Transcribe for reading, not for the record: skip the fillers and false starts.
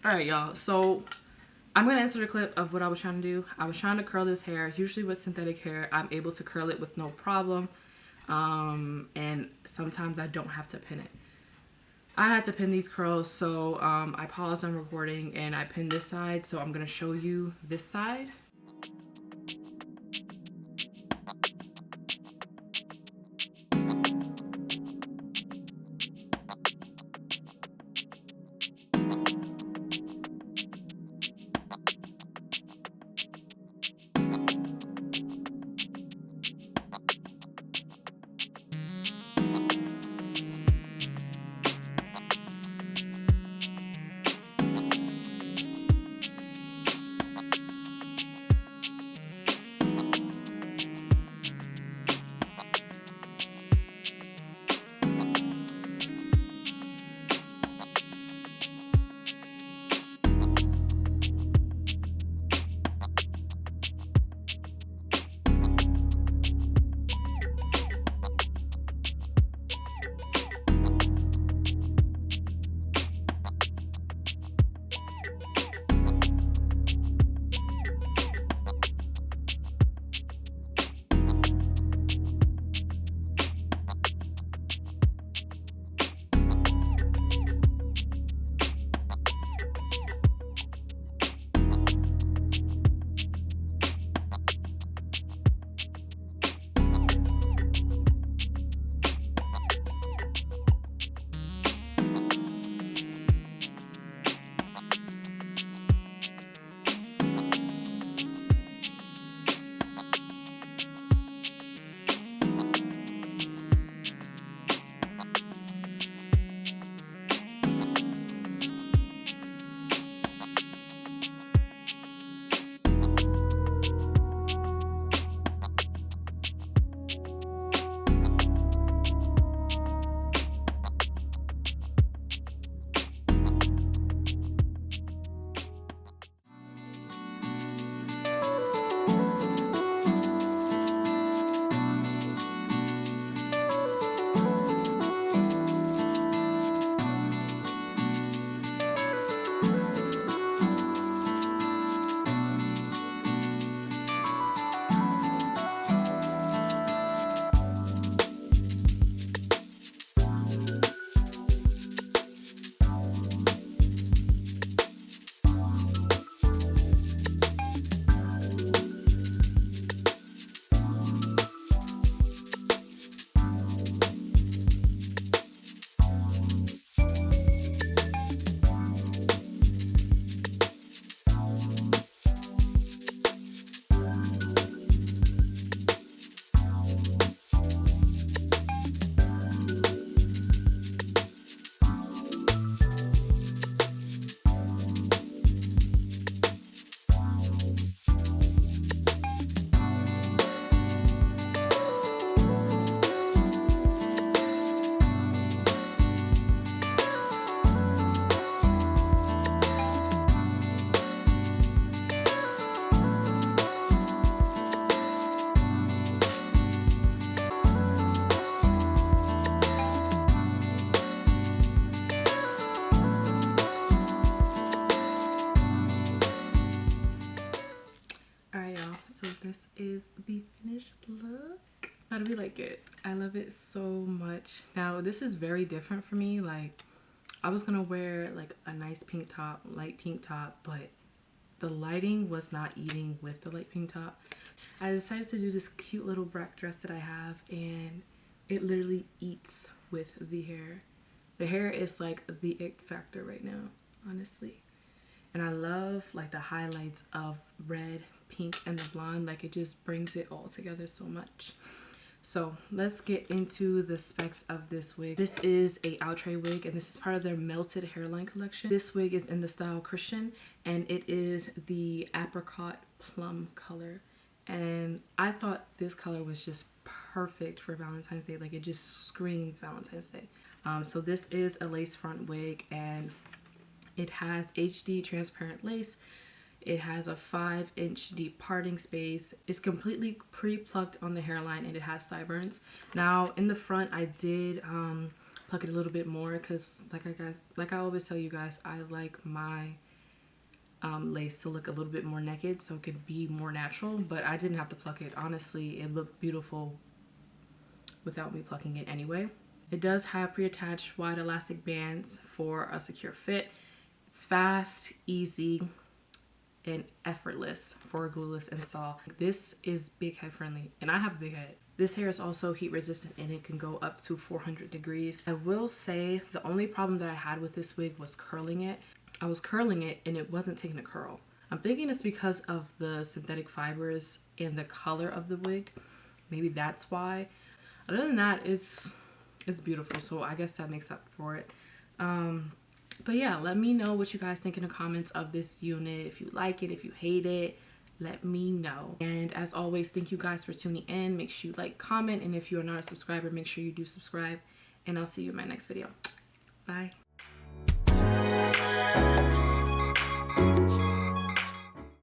Alright, y'all. So I'm going to answer the clip of what I was trying to do. I was trying to curl this hair. Usually with synthetic hair, I'm able to curl it with no problem. And sometimes I don't have to pin it. I had to pin these curls, so I paused on recording and I pinned this side. So I'm going to show you this side. So this is the finished look. How do we like it? I love it so much. Now this is very different for me. Like I was gonna wear like a nice pink top, light pink top, but the lighting was not eating with the light pink top. I decided to do this cute little black dress that I have, and it literally eats with the hair. The hair is like the it factor right now, honestly. And I love like the highlights of red, pink, and the blonde. Like it just brings it all together so much. So let's get into the specs of this wig. This is a Outre wig, and this is part of their melted hairline collection. This wig is in the style Kristyn, and it is the apricot plum color. And I thought this color was just perfect for Valentine's Day. Like it just screams Valentine's Day. So this is a lace front wig, and it has HD transparent lace. It has a 5-inch deep parting space. It's completely pre-plucked on the hairline, and it has sideburns. Now in the front, I did pluck it a little bit more because, like I always tell you guys, I like my lace to look a little bit more naked so it could be more natural, but I didn't have to pluck it. Honestly, it looked beautiful without me plucking it anyway. It does have pre-attached wide elastic bands for a secure fit. It's fast, easy, and effortless for a glueless install. This is big head friendly, and I have a big head. This hair is also heat resistant and it can go up to 400 degrees. I will say the only problem that I had with this wig was curling it. I was curling it and it wasn't taking a curl. I'm thinking it's because of the synthetic fibers and the color of the wig. Maybe that's why. Other than that, it's beautiful, so I guess that makes up for it. But yeah, let me know what you guys think in the comments of this unit. If you like it, if you hate it, let me know. And as always, thank you guys for tuning in. Make sure you like, comment, and if you are not a subscriber, make sure you do subscribe. And I'll see you in my next video. Bye.